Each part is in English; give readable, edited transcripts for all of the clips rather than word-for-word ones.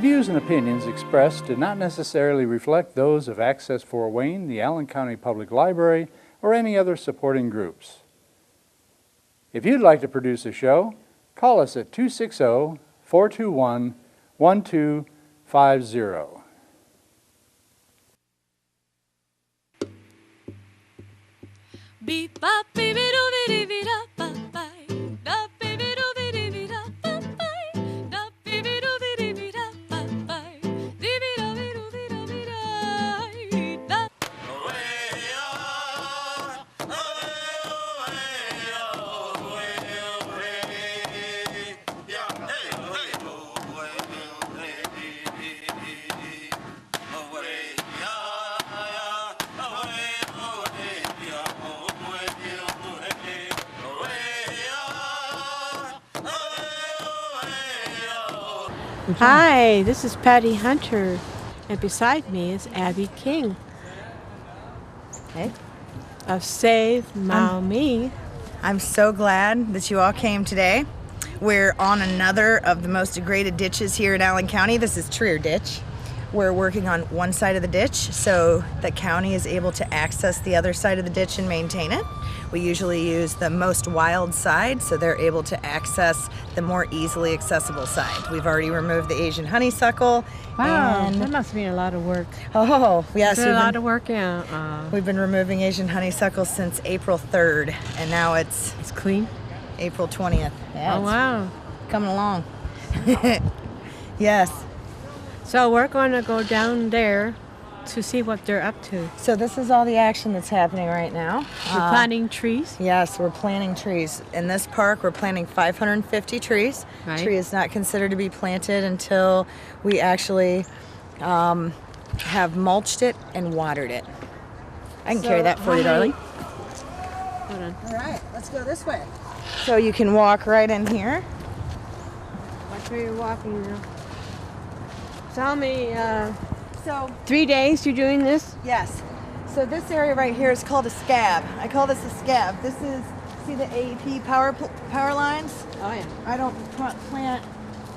The views and opinions expressed do not necessarily reflect those of Access Fort Wayne, the Allen County Public Library, or any other supporting groups. If you'd like to produce a show, call us at 260-421-1250. Beep bop beep doo dee dee da ba bye da baby doo dee dee da ba bye da baby doo dee dee da ba bye dee dee da doo dee da da Hi, this is Patty Hunter, and beside me is Abby King. Hey. Of Save Maumee. I'm so glad that you all came today. We're on another of the most degraded ditches here in Allen County. This is Trier Ditch. We're working on one side of the ditch so the county is able to access the other side of the ditch and maintain it. We usually use the most wild side so they're able to access the more easily accessible side. We've already removed the Asian honeysuckle. Wow, and that must mean a lot of work. Oh, yes. A lot of work, yeah. We've been removing Asian honeysuckle since April 3rd, and now it's clean? April 20th. Yeah, Oh, wow. coming along. Yes. So we're going to go down there to see what they're up to. So this is all the action that's happening right now. We're planting trees. Yes, we're planting trees. In this park, we're planting 550 trees. Right. Tree is not considered to be planted until we actually have mulched it and watered it. I can carry that for you, darling. Hold on. All right, let's go this way. So you can walk right in here. Watch where you're walking now. Tell me, So 3 days you're doing this? yes. So this area right here is called a scab. I call this a scab. This is, see the AEP power lines? Oh, yeah. I don't plant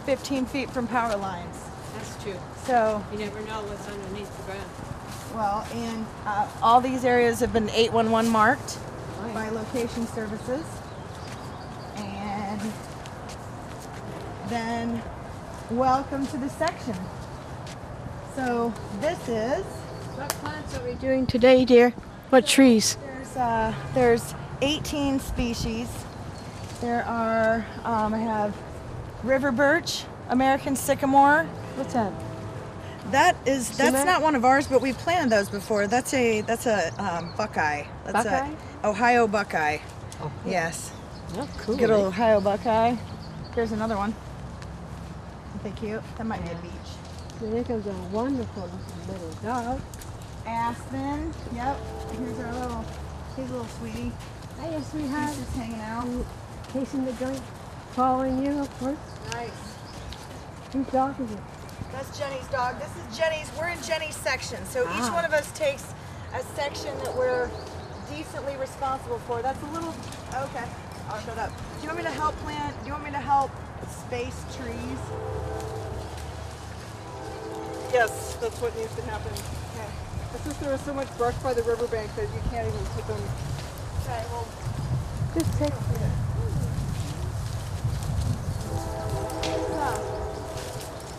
15 feet from power lines. That's true. So, You never know what's underneath the ground. well, and all these areas have been 811 marked Oh, yeah. by location services. And then welcome to the section. So this is, What plants are we doing today, dear? What trees? there's 18 species. There are, I have river birch, American sycamore. What's that? That's Sumac? not one of ours, but we've planted those before. That's a buckeye. That's Buckeye? a Ohio buckeye. Oh, Yes. oh cool. Good old Ohio buckeye. Here's another one. Thank you. That might be a beach. There comes a wonderful little dog. Aspen. Yep. Here's our little sweetie. Hey, sweetheart. He's just hanging out. Casing the joint. Following you, of course. Nice. Whose dog is it? That's Jenny's dog. This is Jenny's. We're in Jenny's section. So each one of us takes a section that we're decently responsible for. That's a little. Okay. I'll shut up. Do you want me to help plant? Do you want me to help space trees? Yes, that's what needs to happen. Okay. It's just there is so much brush by the riverbank that you can't even put them. Okay. Well. Just take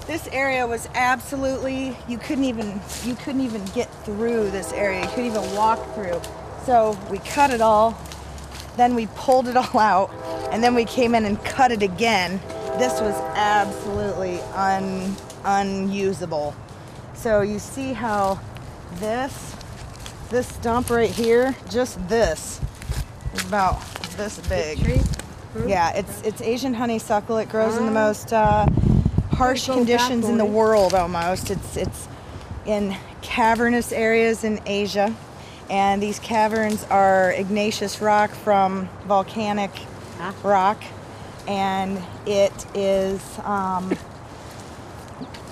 This area was absolutely, you couldn't even get through this area. You couldn't even walk through. So we cut it all, then we pulled it all out, and then we came in and cut it again. This was absolutely unusable. So you see how this stump right here, just this, is about this big. tree. Yeah, it's Asian honeysuckle. It grows in the most harsh Go conditions back in the on it. world almost. It's in cavernous areas in Asia, and these caverns are igneous rock from volcanic rock, and it is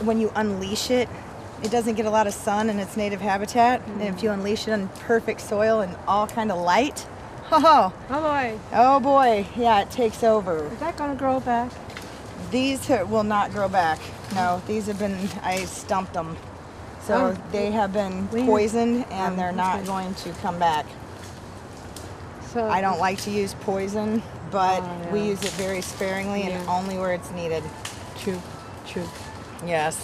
when you unleash it, it doesn't get a lot of sun in its native habitat, and if you unleash it on perfect soil and all kind of light, Oh boy. oh boy, yeah, it takes over. Is that going to grow back? These will not grow back. No, these have been, I stumped them. So they have been poisoned and they're not going to come back. So I don't like to use poison, but we use it very sparingly and only where it's needed. True. Yes.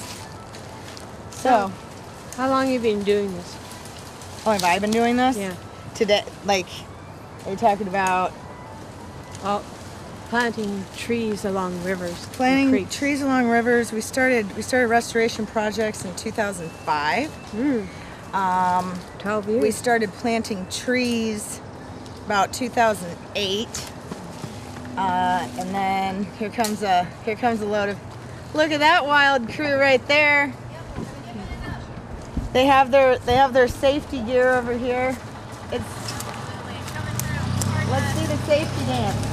So, How long have you been doing this? oh, have I been doing this? Yeah. Today, like, are you talking about Oh, planting trees along rivers. and planting creeks. trees along rivers? We started restoration projects in 2005. 12 years. We started planting trees about 2008, and then here comes a load of. Look at that wild crew right there. They have their safety gear over here. Let's see the safety dance.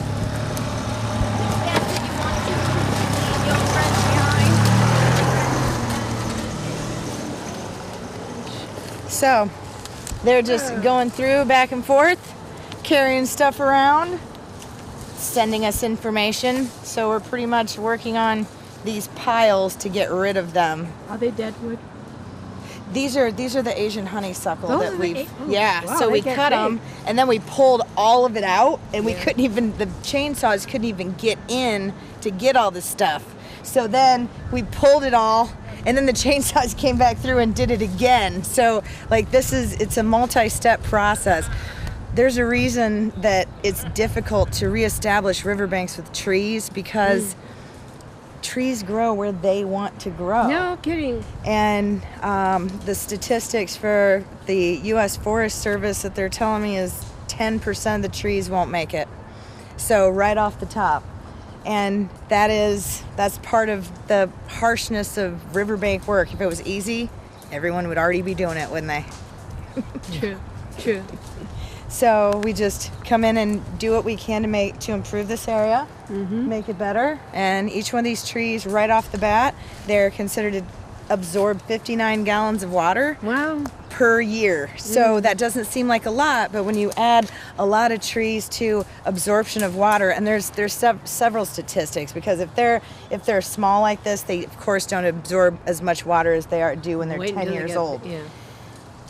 So, they're just going through back and forth, carrying stuff around, sending us information. So we're pretty much working on these piles to get rid of them. Are they deadwood? These are the Asian honeysuckle Those that are the we've wow, so they we get cut big. them and then we pulled all of it out and we couldn't even, the chainsaws couldn't even get in to get all this stuff. So then we pulled it all and then the chainsaws came back through and did it again. So like it's a multi-step process. There's a reason that it's difficult to reestablish riverbanks with trees because trees grow where they want to grow. No kidding. And the statistics for the U.S. Forest Service that they're telling me is 10% of the trees won't make it. So right off the top. And that's part of the harshness of riverbank work. If it was easy, everyone would already be doing it, wouldn't they? True. So we just come in and do what we can to improve this area, make it better. And each one of these trees, right off the bat, they're considered to absorb 59 gallons of water Wow. per year. So that doesn't seem like a lot, but when you add a lot of trees to absorption of water, and there's several statistics, because if they're small like this, they of course don't absorb as much water as they do when they're Wait 10 until they years get- old. Yeah.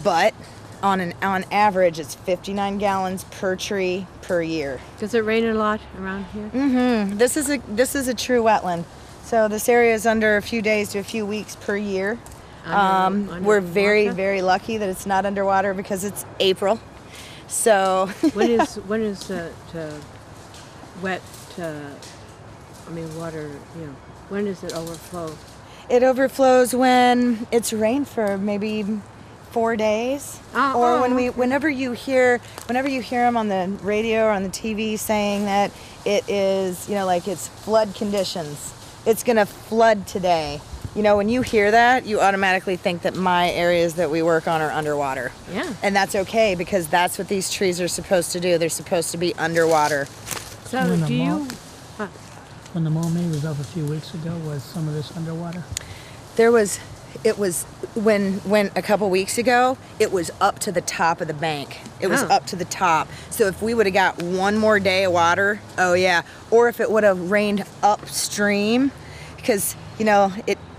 But on average, it's 59 gallons per tree per year. Does it rain a lot around here? This is a true wetland. So this area is under a few days to a few weeks per year. We're very, Underwater? very lucky that it's not underwater because it's April. So when is wet? Water. When does it overflow? it overflows when it's rained for maybe 4 days, or whenever you hear them on the radio or on the TV saying that it is, like it's flood conditions. It's gonna flood today. When you hear that, you automatically think that my areas that we work on are underwater. Yeah. And that's okay because that's what these trees are supposed to do. They're supposed to be underwater. So When do you? When the Maumee was up a few weeks ago, was some of this underwater? It was when a couple weeks ago, it was up to the top of the bank. It was up to the top. So if we would have got one more day of water, oh yeah. Or if it would have rained upstream, because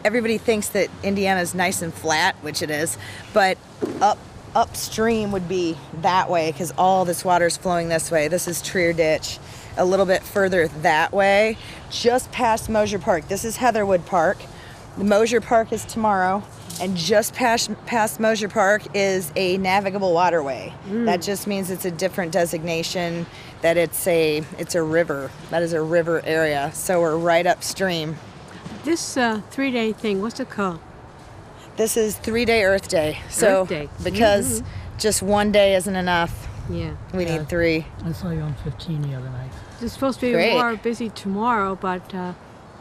everybody thinks that Indiana's nice and flat, which it is, but upstream would be that way because all this water is flowing this way. This is Trier Ditch. A little bit further that way, just past Mosier Park. This is Heatherwood Park. The Mosier Park is tomorrow, and just past Mosier Park is a navigable waterway. That just means it's a different designation, that it's a river. That is a river area, so we're right upstream. This 3-day thing, what's it called? This is 3-day Earth Day. So Earth Day. because just one day isn't enough, Yeah. we need 3. I saw you on 15 the other night. It's supposed to be Great. more busy tomorrow, but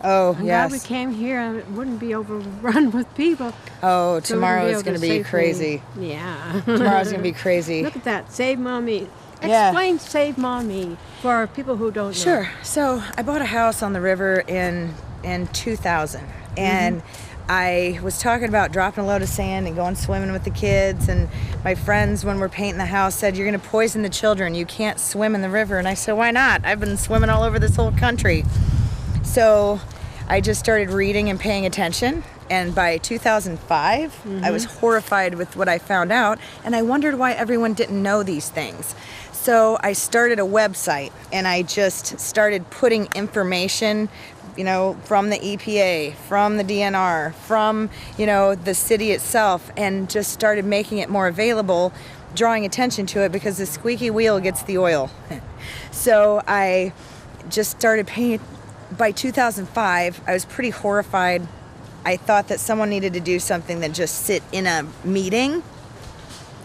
Oh, I'm glad we yes. came here and it wouldn't be overrun with people. Oh, So we tomorrow wouldn't is be able going to be safely- crazy. Yeah. Tomorrow's going to be crazy. Look at that, Save Maumee. Yeah. Explain Save Maumee for people who don't know. Sure. So I bought a house on the river in 2000, and I was talking about dropping a load of sand and going swimming with the kids, and my friends, when we're painting the house, said, "You're going to poison the children. You can't swim in the river." And I said, "Why not? I've been swimming all over this whole country." So I just started reading and paying attention. And by 2005, I was horrified with what I found out, and I wondered why everyone didn't know these things. So I started a website, and I just started putting information, from the EPA, from the DNR, from, the city itself, and just started making it more available, drawing attention to it, because the squeaky wheel gets the oil. So I just started paying. By 2005, I was pretty horrified. I thought that someone needed to do something than just sit in a meeting.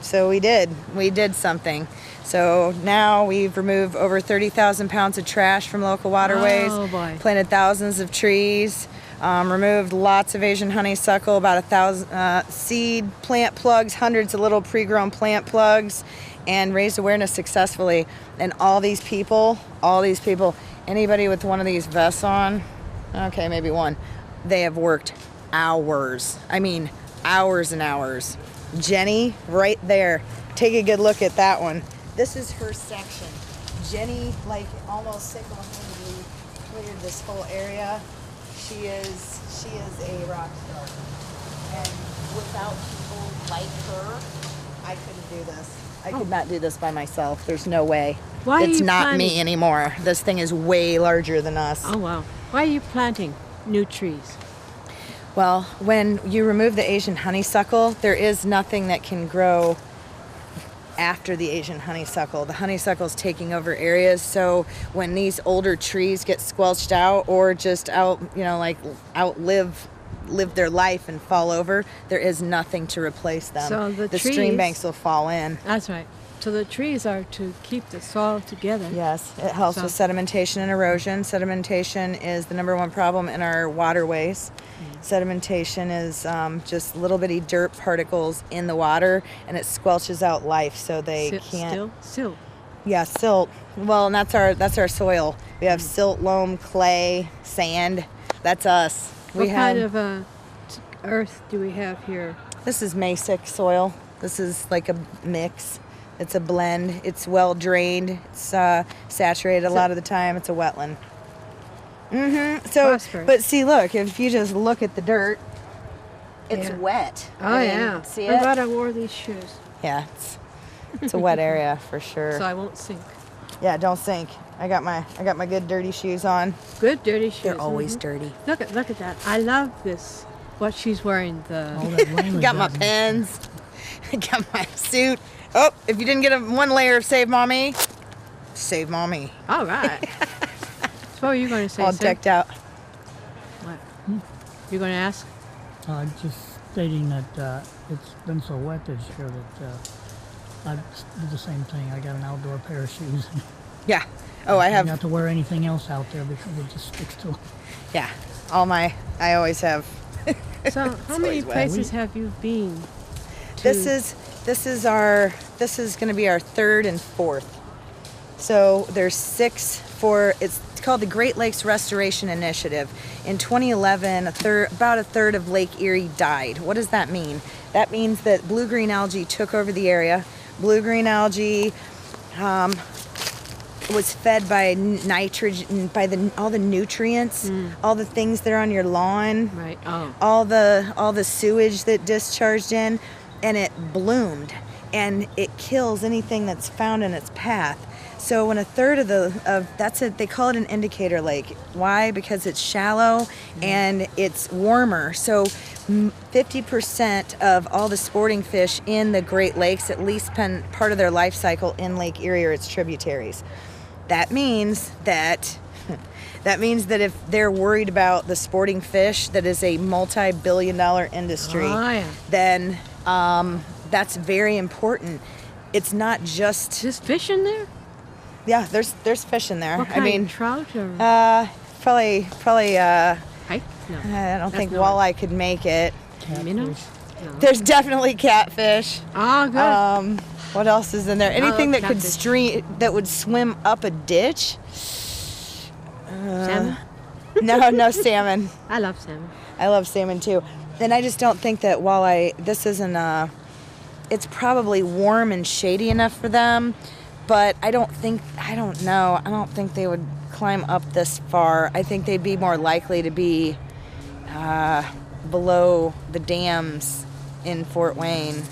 So we did. We did something. So now we've removed over 30,000 pounds of trash from local waterways, Oh, boy. planted thousands of trees, removed lots of Asian honeysuckle, about 1,000 seed plant plugs, hundreds of little pre-grown plant plugs, and raised awareness successfully. And all these people, anybody with one of these vests on, okay, maybe one, they have worked hours. I mean, hours and hours. Jenny, right there. Take a good look at that one. This is her section. Jenny, almost single-handedly cleared this whole area. She is a rock star. And without people like her, I couldn't do this. I could not do this by myself. There's no way. Why are It's you not me planting? anymore. This thing is way larger than us. Oh, wow. Why are you planting new trees? Well, when you remove the Asian honeysuckle, there is nothing that can grow after the Asian honeysuckle. The honeysuckle's taking over areas, so when these older trees get squelched out or just outlive their life and fall over, there is nothing to replace them. So the stream trees- banks will fall in. That's right. So the trees are to keep the soil together. Yes, it helps So- with sedimentation and erosion. Sedimentation is the number one problem in our waterways. Sedimentation is just little bitty dirt particles in the water, and it squelches out life, so they can't. Silt. Yeah, silt. Well, and that's our soil. We have silt, loam, clay, sand. That's us. What kind of earth do we have here? This is mesic soil. This is like a mix. It's a blend. It's well drained. It's saturated a lot of the time. It's a wetland. So, Prosperous. but see, look. If you just look at the dirt, it's Yeah. wet. Oh, I mean, yeah. See I'm it? glad I wore these shoes Yeah, it's a wet area for sure. so I won't sink. Yeah, don't sink. I got my good dirty shoes on. Good dirty shoes. They're always Mhm. dirty. Look at that. I love this. What she's wearing. All that rain was Got my doesn't- pens. Got my suit. Oh, if you didn't get one layer of Save Maumee, Save Maumee. All right. So what were you going to say? All Sam? decked out. What? You're going to ask? Just stating that it's been so wet this year that I did the same thing. I got an outdoor pair of shoes. Yeah. Oh, I I don't have. have to wear anything else out there because it just sticks to it. Yeah. I always have. So how many always wet. places have you been to? This is going to be our third and fourth. So there's 6 for, it's called the Great Lakes Restoration Initiative. In 2011, about a third of Lake Erie died. What does that mean? That means that blue-green algae took over the area. Blue-green algae was fed by nitrogen, by all the nutrients, all the things that are on your lawn, Right. Oh. all the sewage that discharged in, and it bloomed, and it kills anything that's found in its path. So when a third of that's it, they call it an indicator lake. Why? Because it's shallow and it's warmer. So 50% of all the sporting fish in the Great Lakes at least spend part of their life cycle in Lake Erie or its tributaries. That means that if they're worried about the sporting fish, that is a multi-billion-dollar industry, Oh, yeah. then that's very important. It's not just Is fish in there? yeah. There's fish in there. What kind? I mean, Trout or probably. pike? No. I don't think not- walleye could make it. Minnows? Catfish. No. There's definitely catfish. Oh, good. What else is in there? Anything that could catfish. that would swim up a ditch. Salmon? No salmon. I love salmon. I love salmon too. And I just don't think that walleye, this isn't it's probably warm and shady enough for them, but I don't think they would climb up this far. I think they'd be more likely to be below the dams in Fort Wayne.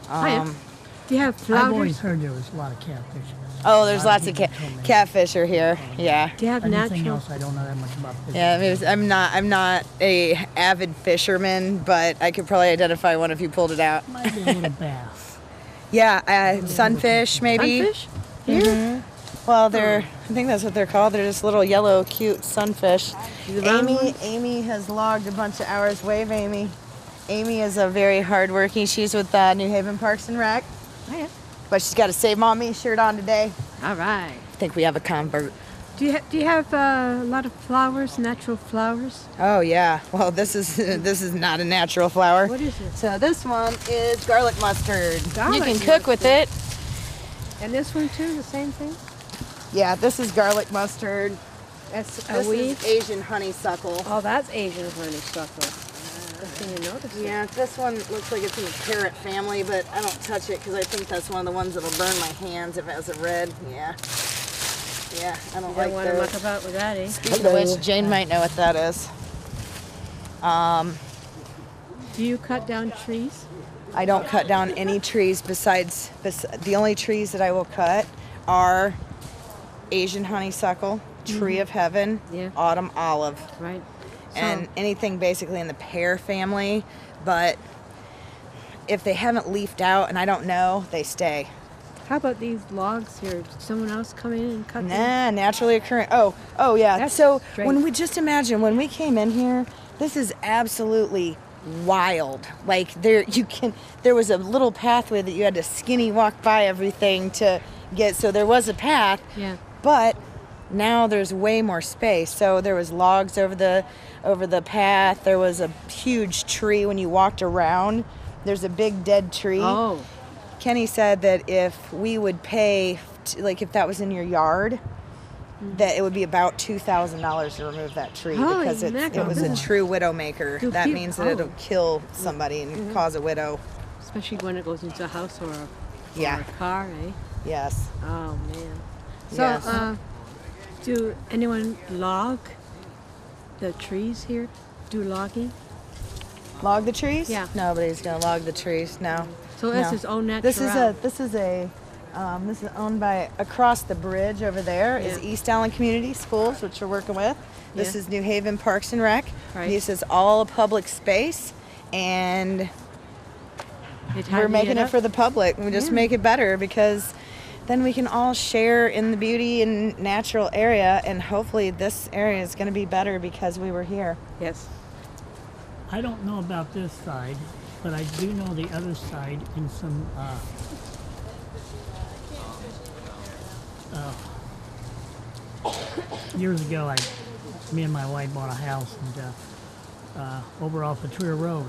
Do you have I've always flounders? heard there was a lot of catfish. Oh, there's lots of people told me. catfish are here. Yeah. Do you have Anything natural? else, I don't know that much about fish. Yeah, I'm not a avid fisherman, but I could probably identify one if you pulled it out. Might be a little bass. Yeah, sunfish maybe. Sunfish? Here? Well, I think that's what they're called. They're just little yellow, cute sunfish. The round ones? Amy has logged a bunch of hours. Wave, Amy. Amy is a very hardworking. She's with New Haven Parks and Rec, Oh, yeah. but she's got a Save Maumee shirt on today. All right. I think we have a convert. Do you have a lot of flowers, natural flowers? Oh yeah. Well, this is not a natural flower. What is it? So this one is garlic mustard. Garlic You can cook with it. And this one too, the same thing? Yeah, this is garlic mustard. That's This a weed? is Asian honeysuckle. Oh, that's Asian honeysuckle. Can you notice it? Yeah, this one looks like it's in the carrot family, but I don't touch it because I think that's one of the ones that'll burn my hands if it has a red. Yeah. Yeah, I don't You like don't want to those. muck about with that, eh? Speaking of which, Jane might know what that is. Do you cut down trees? I don't cut down any trees besides the only trees that I will cut are Asian honeysuckle, tree of heaven, Yeah. autumn olive, Right. and anything basically in the pear family. But if they haven't leafed out and I don't know, they stay. How about these logs here? Did someone else come in and cut them? Nah, naturally occurring. Oh yeah. That's So great. when we just imagine when we came in here, this is absolutely wild. Like there was a little pathway that you had to skinny walk by everything to get. So there was a path, Yeah. but now there's way more space. So there was logs over the path. There was a huge tree when you walked around. There's a big dead tree. Oh. Kenny said that if we would pay, like if that was in your yard, that it would be about $2,000 to remove that tree Holy because it mackerel. was a true widowmaker. Do That peop- means that oh. it'll kill somebody and cause a widow. Especially when it goes into a house or Yeah. a car, eh? Yes. Oh, man. So, Yes. do anyone log the trees here? Do logging? Log the trees? Yeah. Nobody's gonna log the trees. No. So that's No. his own natural. This is owned by across the bridge over there is Yeah. East Allen Community Schools, which we're working with. This Yeah. is New Haven Parks and Rec. Right. This is all public space, and we're making it for the public. We just Yeah. make it better because then we can all share in the beauty and natural area, and hopefully this area is going to be better because we were here. Yes. I don't know about this side, but I do know the other side in some years ago. Me and my wife bought a house and over off of Trier Road,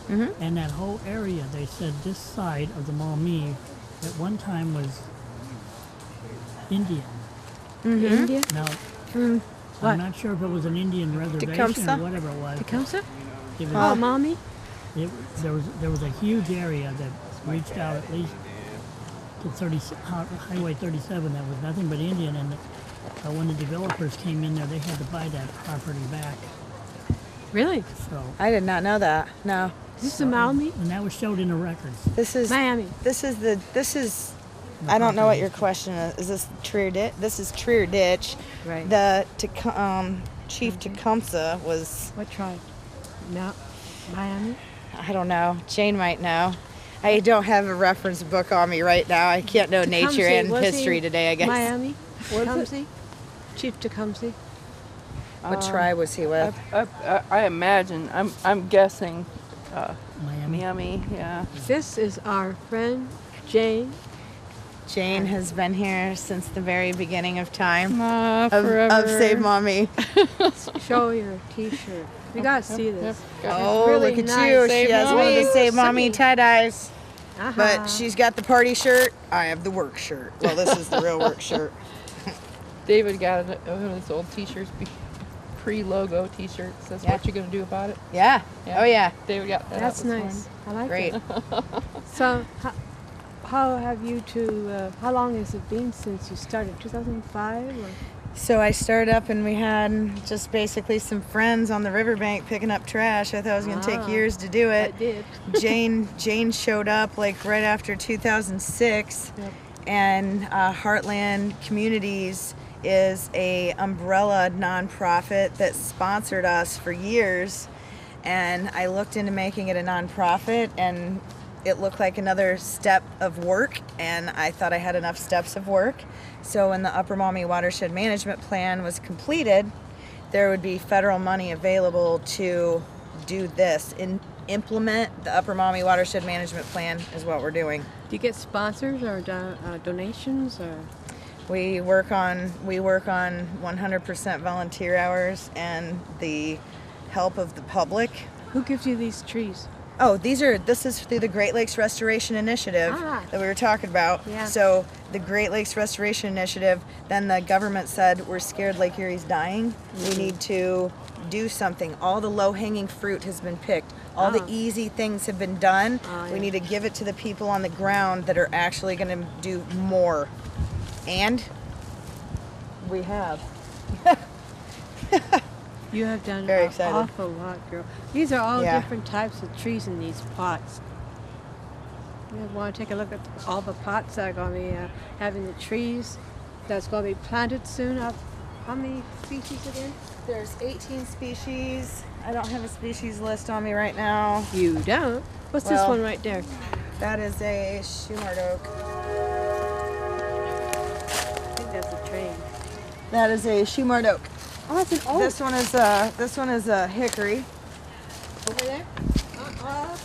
and that whole area. They said this side of the Maumee at one time was Indian. India? Now What? I'm not sure if it was an Indian reservation Tecumseh? or whatever it was. Tecumseh? It was, Oh, mommy? there was a huge area that reached out at least to Highway 37 that was nothing but Indian, and when the developers came in there, they had to buy that property back. Really? So, I did not know that. No. Is this the Maumee? and that was showed in the records. This is Miami. This is. I don't know what your question is. Is this Trier Ditch? This is Trier Ditch. Right. The Chief Tecumseh was. What tribe? No. Miami? I don't know. Jane might know. I don't have a reference book on me right now. I can't know nature Tecumseh, and was he history today, I guess. Miami? Tecumseh? Chief Tecumseh? What tribe was he with? I imagine. I'm guessing. Miami. Miami. Yeah. This is our friend Jane. Jane has been here since the very beginning of time. Of Forever. Save Maumee. Show your t-shirt. You gotta see this. Oh, really look at nice. you. Save She has one of the Maumee. Save Maumee tie-dyes. Uh-huh. But she's got the party shirt. I have the work shirt. Well, this is the real work shirt. David got one of his old T-shirts, pre-logo T-shirts. That's Yeah. what you're gonna do about it. Yeah. Yeah. Oh, yeah. David got that. That's out this nice. I like Great. it. So, how have you two? How long has it been since you started? 2005 or So I started up and we had just basically some friends on the riverbank picking up trash. I thought it was going to take years to do it. I did. Jane showed up like right after 2006. Yep. And Heartland Communities is a umbrella nonprofit that sponsored us for years. And I looked into making it a nonprofit, and it looked like another step of work, and I thought I had enough steps of work. So when the Upper Maumee Watershed Management Plan was completed, there would be federal money available to do this. Implement the Upper Maumee Watershed Management Plan is what we're doing. Do you get sponsors or donations or? We work on 100% volunteer hours and the help of the public. Who gives you these trees? Oh, this is through the Great Lakes Restoration Initiative that we were talking about. Yeah. So the Great Lakes Restoration Initiative, then the government said, we're scared Lake Erie's dying. We need to do something. All the low-hanging fruit has been picked. All the easy things have been done. We need to give it to the people on the ground that are actually going to do more. And we have. You have done Very an excited. awful lot, girl. These are all Yeah. different types of trees in these pots. You want to take a look at all the pots that are going to be having the trees that's going to be planted soon. How many species again? There's 18 species. I don't have a species list on me right now. You don't? What's this Well- one right there? That is a Shumard oak. I think that's a train. That is a Shumard oak. Oh, that's an oak. This one is a hickory. Over there?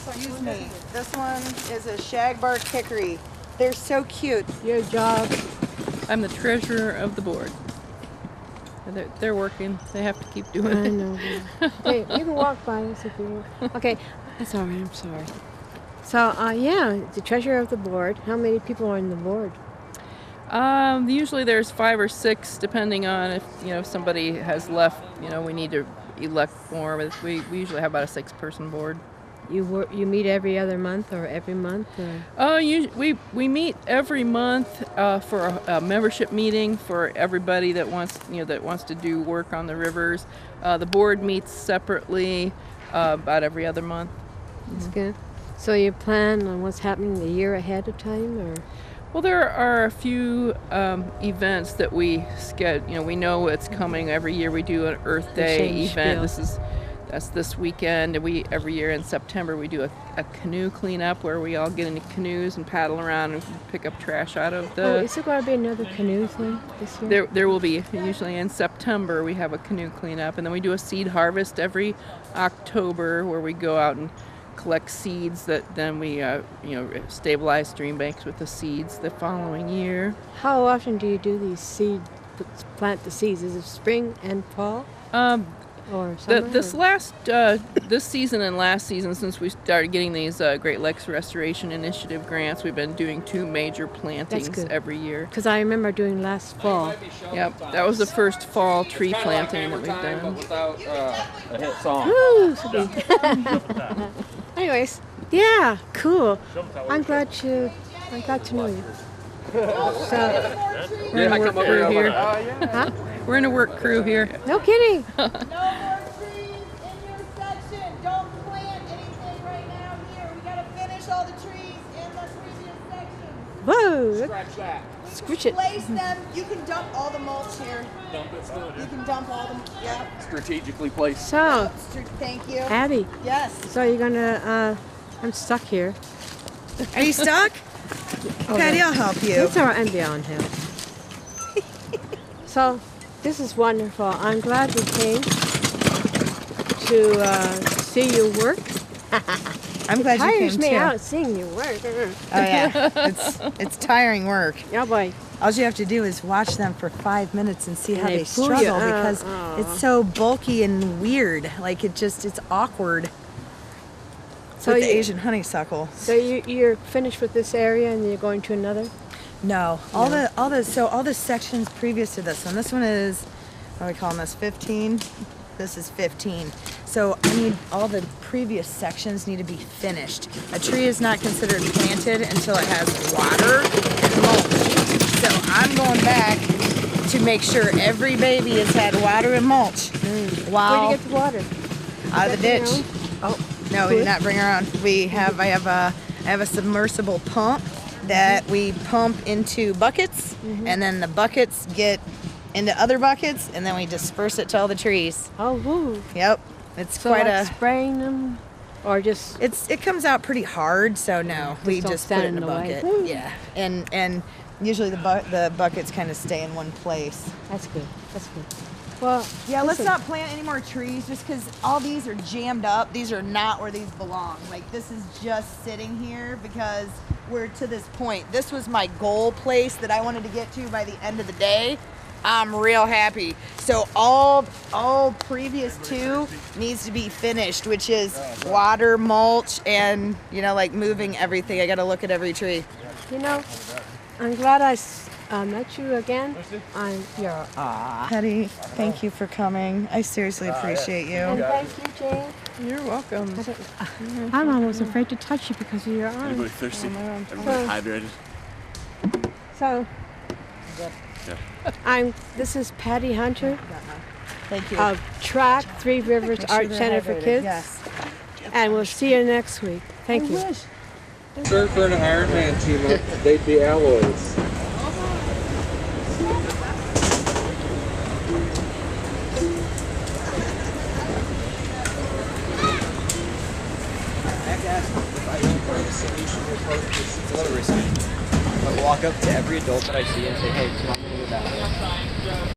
Excuse me. This one is a shagbark hickory. They're so cute. Your job. I'm the treasurer of the board. And they're working. They have to keep doing I it. know. Hey, you can walk by us if you want. Okay, that's all right. I'm sorry. So, yeah, the treasurer of the board. How many people are on the board? Usually there's 5 or 6, depending on if somebody has left. We need to elect more. But we usually have about a 6-person board. You meet every other month or every month? Or? We meet every month for a membership meeting for everybody that wants to do work on the rivers. The board meets separately about every other month. That's good. So you plan on what's happening the year ahead of time, or? Well, there are a few events that we schedule. We know it's coming every year. We do an Earth Day same event. spiel. That's this weekend. And every year in September we do a canoe cleanup where we all get into canoes and paddle around and pick up trash out of Oh, the. is there going to be another canoe thing this year? There will be. Usually in September we have a canoe cleanup, and then we do a seed harvest every October where we go out and collect seeds that then we stabilize stream banks with the seeds the following year. How often do you do these plant the seeds? Is it spring and fall? Or summer? This season and last season, since we started getting these Great Lakes Restoration Initiative grants, we've been doing 2 major plantings good. every year. Because I remember doing last fall. Yep, that was the first fall tree planting that we've done. Without a hit song. Woo, so big. Anyways, yeah, cool. I'm glad to know you. So, We're in a work crew here. huh? We're in a work crew here. No kidding. No more trees in your section. Don't plant anything right now here. We got to finish all the trees in the previous section. Whoa. Scratch that. Scritch it. Place them. You can dump all the mulch here. You can dump all the. Yeah. Strategically placed. So, Thank you. Abby, Yes. so you're gonna, I'm stuck here. Are you stuck? Patty, I'll help you. It's all right, I'm beyond help. So, this is wonderful. I'm glad we came to see you work. I'm glad you Tires came me too. out seeing you work. Oh yeah, it's tiring work. Yeah, boy. All you have to do is watch them for 5 minutes and see how they they fool you. struggle because it's so bulky and weird. Like it's awkward. So With the you- Asian honeysuckle. So you're finished with this area and you're going to another? No, all the sections previous to this one. This one is, what are we calling this? 15. This is 15. So I need all the previous sections need to be finished. A tree is not considered planted until it has water and mulch. So I'm going back to make sure every baby has had water and mulch. Wow. Where do you get the water? Out of the Get your ditch. own? Oh, No, we did not bring our own. I have a submersible pump that we pump into buckets, and then the buckets get into other buckets, and then we disperse it to all the trees. oh, woo. Yep, it's So quite like a. spraying them, or just It comes out pretty hard, so no, we don't just put stand it in a in the way. bucket. Woo. Yeah, and usually the buckets kind of stay in one place. that's good. That's good. Well, Yeah, let's listen, not plant any more trees just because all these are jammed up. These are not where these belong. Like, this is just sitting here because we're to this point. This was my goal place that I wanted to get to by the end of the day. I'm real happy. So all previous to needs to be finished, which is water, mulch, and, like moving everything. I got to look at every tree. You know, I'm glad I met you again. You're Patty, thank you for coming. I seriously appreciate and you. thank you, Jane. You're welcome. I'm almost afraid to touch you because of your arm. Everybody thirsty? Everybody So- hydrated? So, this is Patty Hunter Thank you. of Track 3 Rivers Art Center for Kids. Yes. And we'll see you next week. Thank you. Surfer and Iron Man team up, they'd be alloys. It's a little risky. But walk up to every adult that I see and say, hey, come on, do that.